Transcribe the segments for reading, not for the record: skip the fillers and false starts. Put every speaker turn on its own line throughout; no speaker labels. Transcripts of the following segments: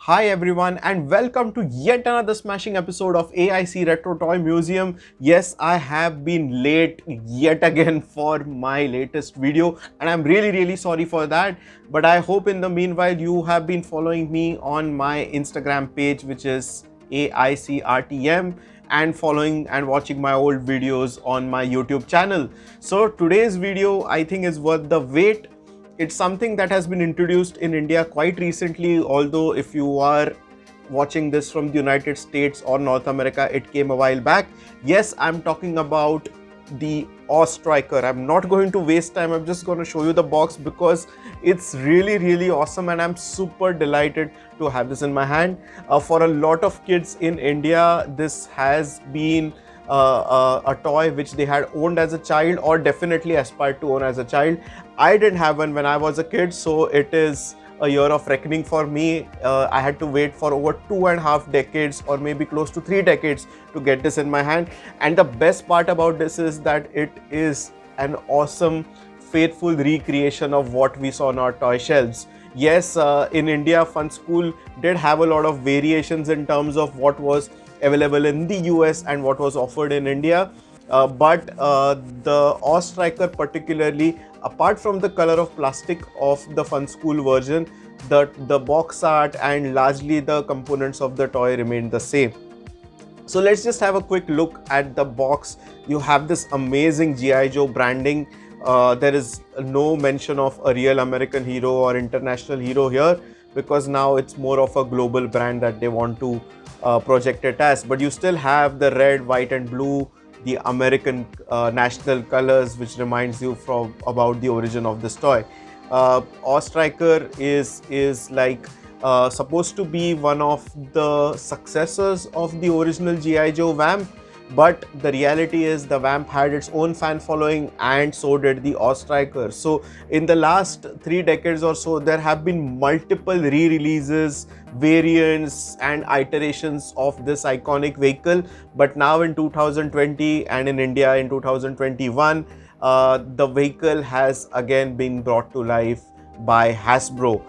Hi everyone and welcome to yet another smashing episode of AIC Retro Toy Museum. Yes, I have been late yet again for my latest video and I'm really sorry for that. But I hope in the meanwhile you have been following me on my Instagram page, which is AICRTM, and following and watching my old videos on my YouTube channel. So today's video I think is worth the wait. It's something that has been introduced in India quite recently, although if you are watching this from the United States or North America, it came a while back. Yes, I'm talking about the Striker. I'm not going to waste time. I'm just going to show you the box because it's really awesome and I'm super delighted to have this in my hand. For a lot of kids in India, this has been a toy which they had owned as a child or definitely aspired to own as a child. I didn't have one when I was a kid, so it is a year of reckoning for me. I had to wait for over 2.5 decades or maybe close to 3 decades to get this in my hand. And the best part about this is that it is an awesome, faithful recreation of what we saw on our toy shelves. Yes, in India, Fun School did have a lot of variations in terms of what was available in the US and what was offered in India. But the Striker particularly, apart from the color of plastic of the Fun School version, the box art and largely the components of the toy remained the same. So let's just have a quick look at the box. You have this amazing G.I. Joe branding. There is no mention of a real American hero or international hero here because now it's more of a global brand that they want to project it as. But you still have the red, white and blue, the American national colors, which reminds you from about the origin of this toy. Striker is like supposed to be one of the successors of the original G.I. Joe Vamp, but the reality is the Vamp had its own fan following and so did the Striker. So in the last 3 decades or so, there have been multiple re-releases, variants and iterations of this iconic vehicle. But now in 2020 and in India in 2021, the vehicle has again been brought to life by Hasbro.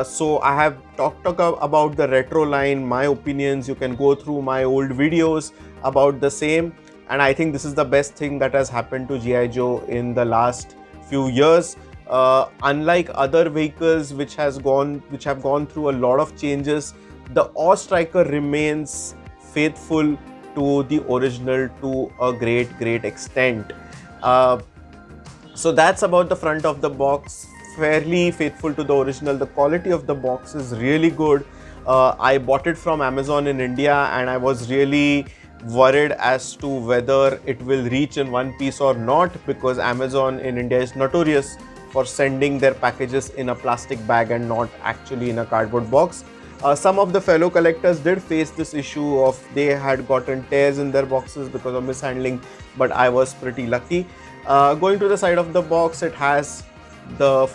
So I have talked about the retro line, my opinions. You can go through my old videos about the same, and I think this is the best thing that has happened to G.I. Joe in the last few years. Unlike other vehicles which have gone through a lot of changes, the Striker remains faithful to the original to a great extent. So that's about the front of the box. Fairly faithful to the original. The quality of the box is really good. I bought it from Amazon in India and I was really worried as to whether it will reach in one piece or not, because Amazon in India is notorious for sending their packages in a plastic bag and not actually in a cardboard box. Some of the fellow collectors did face this issue of they had gotten tears in their boxes because of mishandling, but I was pretty lucky. Going to the side of the box, it has the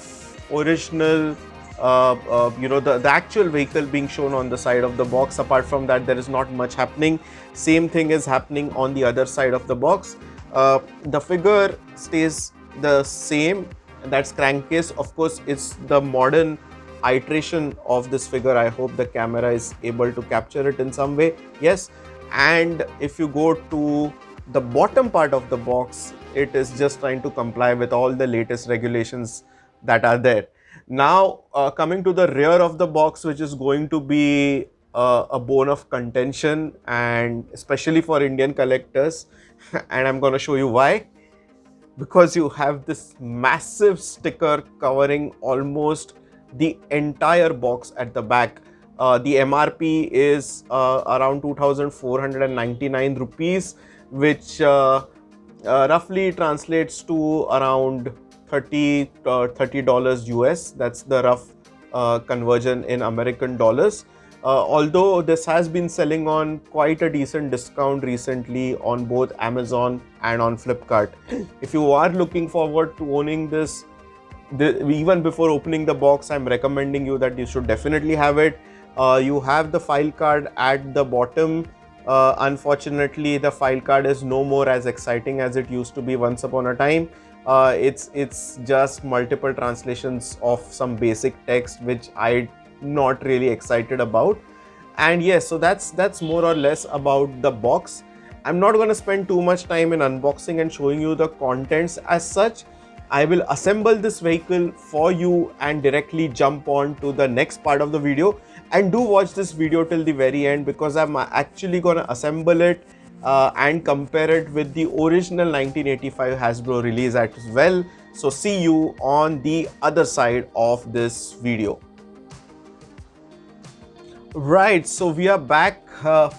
original the actual vehicle being shown on the side of the box. Apart from that, there is not much happening. Same thing is happening on the other side of the box. The figure stays the same. That's Crankcase. Of course, it's the modern iteration of this figure. I hope the camera is able to capture it in some way. Yes. And if you go to the bottom part of the box, it is just trying to comply with all the latest regulations that are there. Now, coming to the rear of the box, which is going to be a bone of contention, and especially for Indian collectors, and I'm going to show you why. Because you have this massive sticker covering almost the entire box at the back. The MRP is around 2,499 rupees, which roughly translates to around $30 US. That's the rough conversion in American dollars. Although this has been selling on quite a decent discount recently on both Amazon and on Flipkart. If you are looking forward to owning this, even before opening the box, I'm recommending you that you should definitely have it. You have the file card at the bottom. Unfortunately, the file card is no more as exciting as it used to be once upon a time. It's just multiple translations of some basic text which I not really excited about. And yes, so that's more or less about the box. I'm not going to spend too much time in unboxing and showing you the contents as such. I will assemble this vehicle for you and directly jump on to the next part of the video. And do watch this video till the very end, because I'm actually going to assemble it and compare it with the original 1985 Hasbro release as well. So see you on the other side of this video. Right, so we are back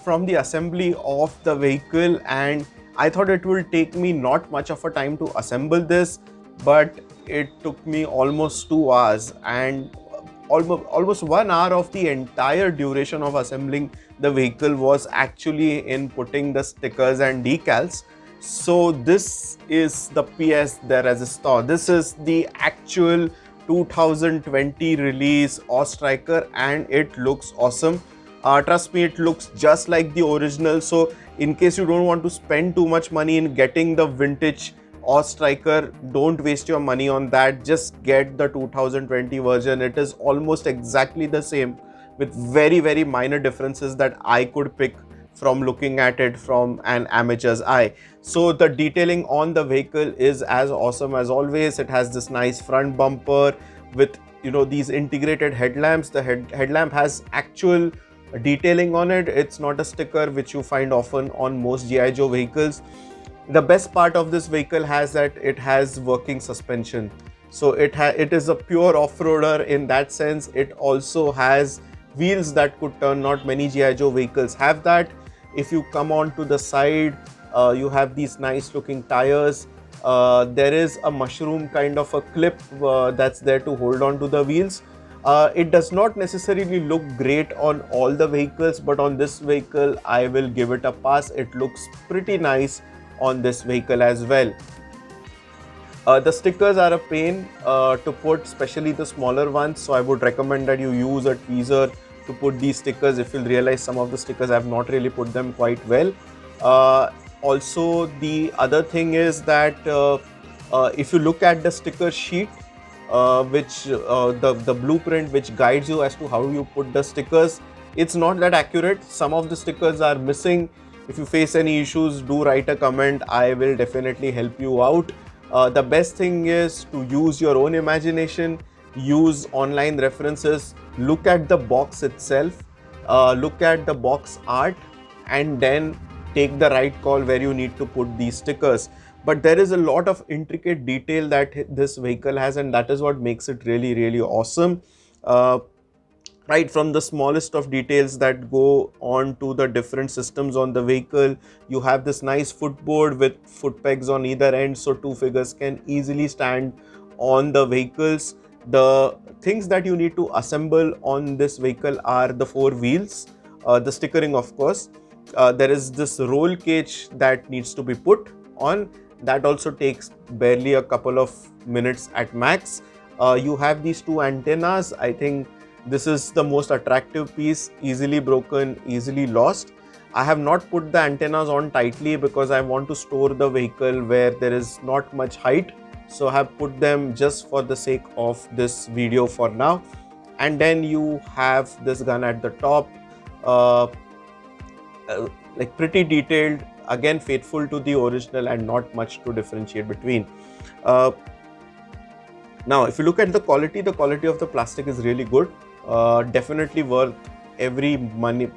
from the assembly of the vehicle, and I thought it will take me not much of a time to assemble this, but it took me almost 2 hours, and almost 1 hour of the entire duration of assembling the vehicle was actually in putting the stickers and decals. So this is the PS de Resistance. This is the actual 2020 release Striker, and it looks awesome. Trust me, it looks just like the original. So in case you don't want to spend too much money in getting the vintage Striker, don't waste your money on that. Just get the 2020 version. It is almost exactly the same, with very minor differences that I could pick from looking at it from an amateur's eye. So the detailing on the vehicle is as awesome as always. It has this nice front bumper with, you know, these integrated headlamps. The headlamp has actual detailing on it. It's not a sticker which you find often on most G.I. Joe vehicles. The best part of this vehicle has that it has working suspension. So it is a pure off-roader in that sense. It also has wheels that could turn. Not many G.I. Joe vehicles have that. If you come on to the side, you have these nice looking tires. There is a mushroom kind of a clip that's there to hold on to the wheels. It does not necessarily look great on all the vehicles, but on this vehicle I will give it a pass. It looks pretty nice on this vehicle as well. The stickers are a pain to put, especially the smaller ones, so I would recommend that you use a tweezer to put these stickers. If you'll realize, some of the stickers I have not really put them quite well. Also, the other thing is that if you look at the sticker sheet, the blueprint which guides you as to how you put the stickers, it's not that accurate. Some of the stickers are missing. If you face any issues, do write a comment. I will definitely help you out. The best thing is to use your own imagination, use online references, look at the box itself, look at the box art, and then take the right call where you need to put these stickers. But there is a lot of intricate detail that this vehicle has, and that is what makes it really awesome. Right from the smallest of details that go on to the different systems on the vehicle. You have this nice footboard with foot pegs on either end, so two figures can easily stand on the vehicles. The things that you need to assemble on this vehicle are the 4 wheels, the stickering of course. There is this roll cage that needs to be put on. That also takes barely a couple of minutes at max. You have these 2 antennas. I think this is the most attractive piece, easily broken, easily lost. I have not put the antennas on tightly because I want to store the vehicle where there is not much height. So I have put them just for the sake of this video for now. And then you have this gun at the top, like pretty detailed, again faithful to the original and not much to differentiate between. Now if you look at the quality of the plastic is really good. Definitely worth every money,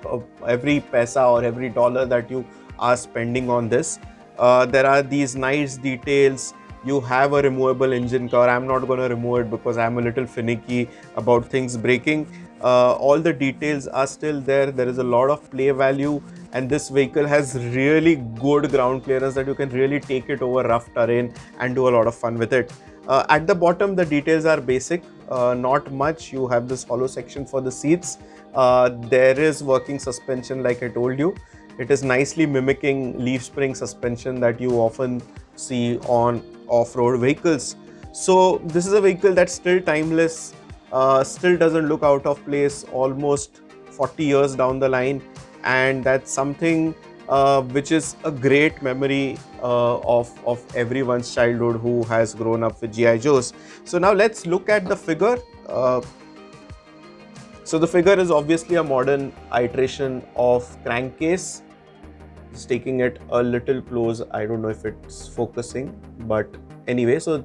every paisa or every dollar that you are spending on this. There are these nice details. You have a removable engine cover. I'm not going to remove it because I'm a little finicky about things breaking. All the details are still there. There is a lot of play value, and this vehicle has really good ground clearance that you can really take it over rough terrain and do a lot of fun with it. At the bottom, the details are basic, not much. You have this hollow section for the seats. There is working suspension like I told you. It is nicely mimicking leaf spring suspension that you often see on off-road vehicles. So this is a vehicle that's still timeless, still doesn't look out of place almost 40 years down the line, and that's something which is a great memory of everyone's childhood who has grown up with G.I. Joes. So now let's look at the figure. So the figure is obviously a modern iteration of Crankcase. Just taking it a little close. I don't know if it's focusing, but anyway, so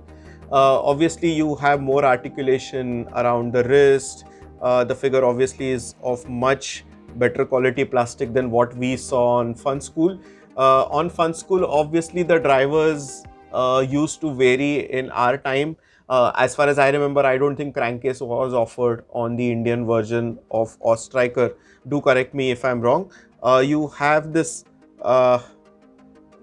obviously you have more articulation around the wrist. The figure obviously is of much better quality plastic than what we saw on Fun School. On Fun School, obviously the drivers used to vary in our time. As far as I remember, I don't think Crankcase was offered on the Indian version of Ostriker. Do correct me if I'm wrong. You have this uh,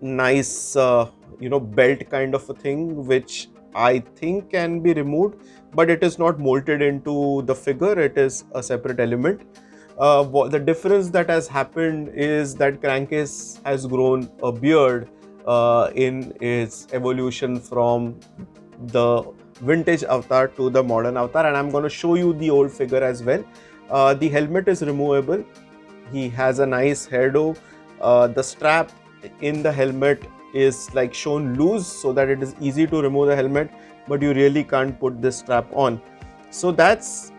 nice belt kind of a thing, which I think can be removed, but it is not bolted into the figure. It is a separate element. The difference that has happened is that Crankcase has grown a beard in its evolution from the vintage avatar to the modern avatar, and I'm going to show you the old figure as well. The helmet is removable. He has a nice hairdo. The strap in the helmet is like shown loose so that it is easy to remove the helmet, but you really can't put this strap on. So that's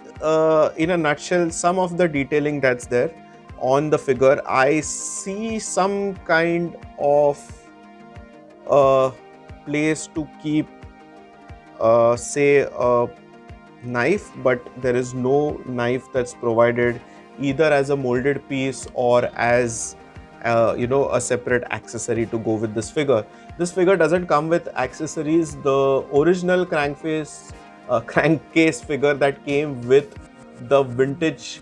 in a nutshell some of the detailing that's there on the figure. I see some kind of place to keep say a knife, but there is no knife that's provided either as a molded piece or as a separate accessory to go with this figure. This figure doesn't come with accessories. The original crankcase figure that came with the vintage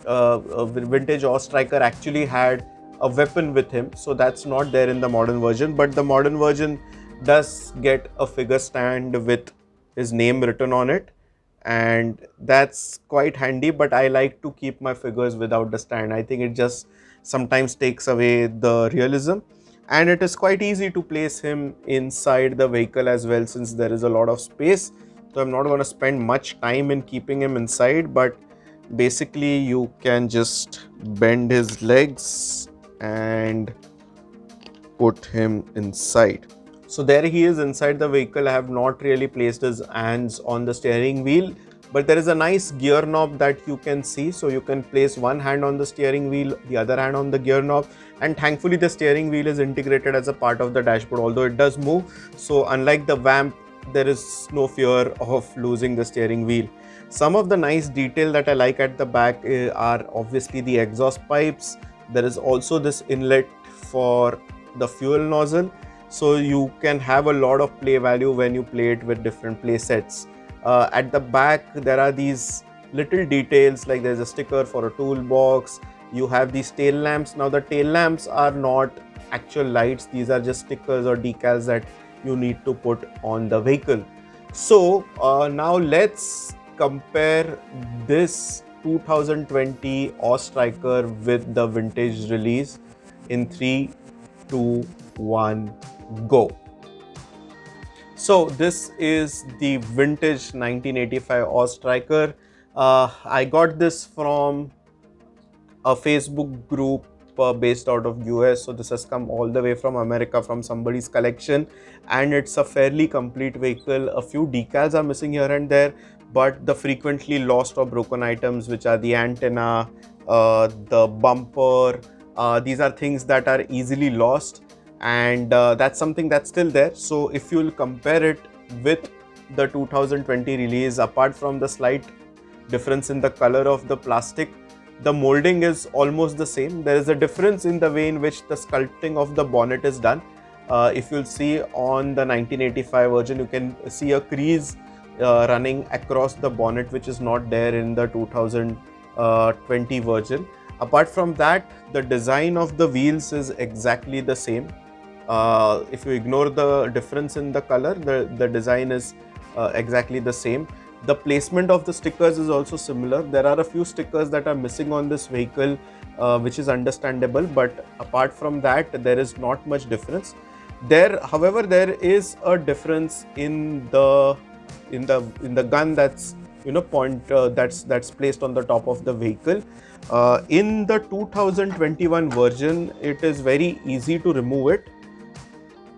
Ostriker actually had a weapon with him, so that's not there in the modern version. But the modern version does get a figure stand with his name written on it, and that's quite handy. But I like to keep my figures without the stand. I think it just sometimes takes away the realism, and it is quite easy to place him inside the vehicle as well, since there is a lot of space. So I'm not going to spend much time in keeping him inside, but basically you can just bend his legs and put him inside. So there he is inside the vehicle. I have not really placed his hands on the steering wheel, but there is a nice gear knob that you can see. So you can place one hand on the steering wheel, the other hand on the gear knob, and thankfully the steering wheel is integrated as a part of the dashboard, although it does move. So unlike the Vamp, there is no fear of losing the steering wheel. Some of the nice detail that I like at the back are obviously the exhaust pipes. There is also this inlet for the fuel nozzle, so you can have a lot of play value when you play it with different play sets. At the back there are these little details, like there's a sticker for a toolbox. You have these tail lamps. Now the tail lamps are not actual lights, these are just stickers or decals that you need to put on the vehicle. So now let's compare this 2020 Ostriker with the vintage release in 3, 2, 1, go. So this is the vintage 1985 Ostriker. I got this from a Facebook group based out of US. So this has come all the way from America from somebody's collection, and it's a fairly complete vehicle. A few decals are missing here and there, but the frequently lost or broken items, which are the antenna, the bumper, these are things that are easily lost, and that's something that's still there. So if you'll compare it with the 2020 release, apart from the slight difference in the color of the plastic, the molding is almost the same. There is a difference in the way in which the sculpting of the bonnet is done. If you'll see on the 1985 version, you can see a crease running across the bonnet, which is not there in the 2020 version. Apart from that, the design of the wheels is exactly the same. If you ignore the difference in the color, the design is exactly the same. The placement of the stickers is also similar. There are a few stickers that are missing on this vehicle, which is understandable, but apart from that, there is not much difference. However, there is a difference in the gun that's that's placed on the top of the vehicle. In the 2021 version, it is very easy to remove it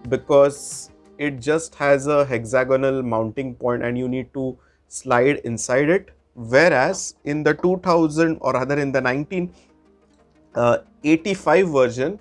because it just has a hexagonal mounting point and you need to slide inside it. Whereas in the 2000, or rather in the 1985 version,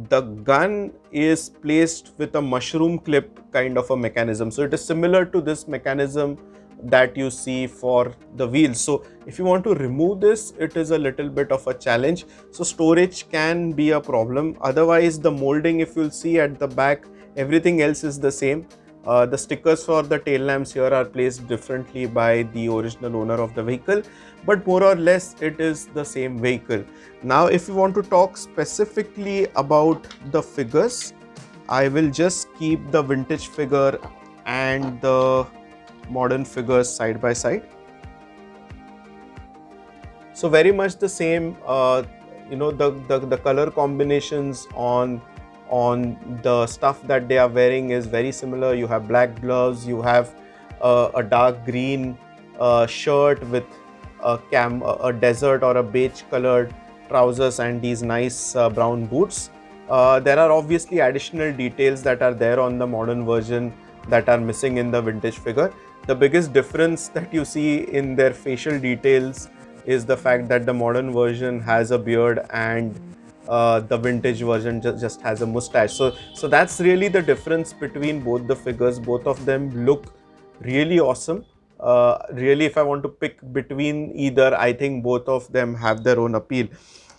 the gun is placed with a mushroom clip kind of a mechanism. So it is similar to this mechanism that you see for the wheels. So if you want to remove this, it is a little bit of a challenge. So storage can be a problem. Otherwise, the molding, if you'll see at the back, everything else is the same. The stickers for the tail lamps here are placed differently by the original owner of the vehicle, but more or less it is the same vehicle. Now, if you want to talk specifically about the figures, I will just keep the vintage figure and the modern figures side by side. So very much the same, the color combinations on the stuff that they are wearing is very similar. You have black gloves, you have a dark green shirt with a desert or a beige colored trousers and these nice brown boots. There are obviously additional details that are there on the modern version that are missing in the vintage figure. The biggest difference that you see in their facial details is the fact that the modern version has a beard and the vintage version just has a mustache. So that's really the difference between both the figures. Both of them look really awesome. Really, if I want to pick between either, I think both of them have their own appeal.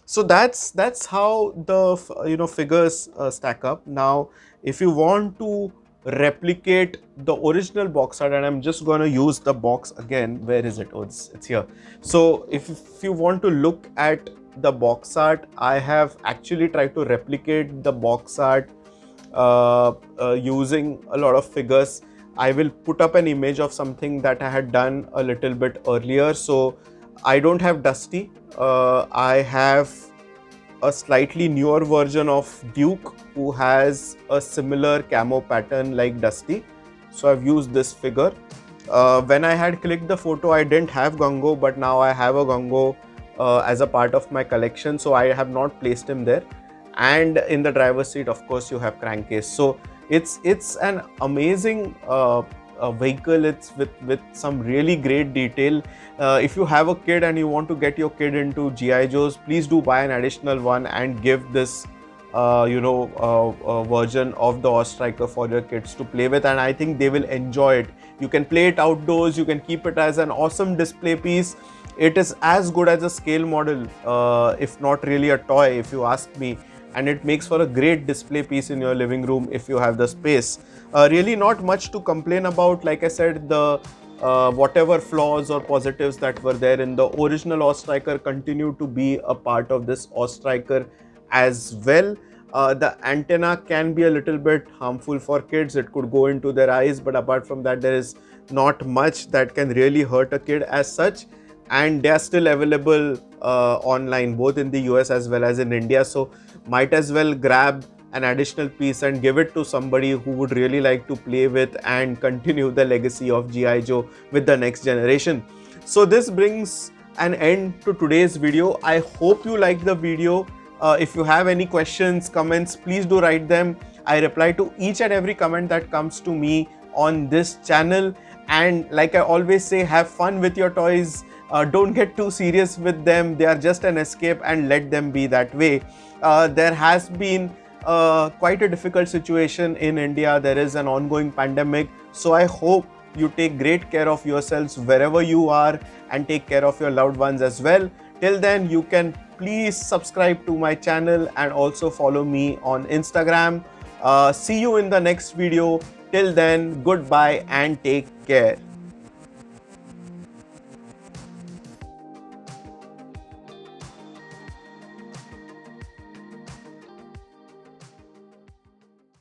So that's how the figures stack up. Now, if you want to replicate the original box art, and I'm just going to use the box again. Where is it? Oh, it's here. So if you want to look at the box art, I have actually tried to replicate the box art using a lot of figures. I will put up an image of something that I had done a little bit earlier. So I don't have Dusty. I have a slightly newer version of Duke who has a similar camo pattern like Dusty. So I've used this figure. When I had clicked the photo, I didn't have Gango, but now I have a Gango as a part of my collection. So I have not placed him there. And in the driver's seat, of course, you have Crankcase. So it's an amazing vehicle. It's with some really great detail. If you have a kid and you want to get your kid into GI Joes, please do buy an additional one and give this version of the Ostriker for your kids to play with, and I think they will enjoy it. You can play it outdoors, you can keep it as an awesome display piece. It is as good as a scale model, if not really a toy, if you ask me. And it makes for a great display piece in your living room if you have the space. Really not much to complain about. Like I said, the whatever flaws or positives that were there in the original Ostriker continue to be a part of this Ostriker as well. The antenna can be a little bit harmful for kids. It could go into their eyes, but apart from that, there is not much that can really hurt a kid as such. And they are still available online, both in the US as well as in India. So might as well grab an additional piece and give it to somebody who would really like to play with and continue the legacy of G.I. Joe with the next generation. So this brings an end to today's video. I hope you liked the video. If you have any questions, comments, please do write them. I reply to each and every comment that comes to me on this channel. And like I always say, have fun with your toys. Don't get too serious with them. They are just an escape and let them be that way. There has been quite a difficult situation in India. There is an ongoing pandemic. So I hope you take great care of yourselves wherever you are and take care of your loved ones as well. Till then, you can please subscribe to my channel and also follow me on Instagram. See you in the next video. Till then, goodbye and take care.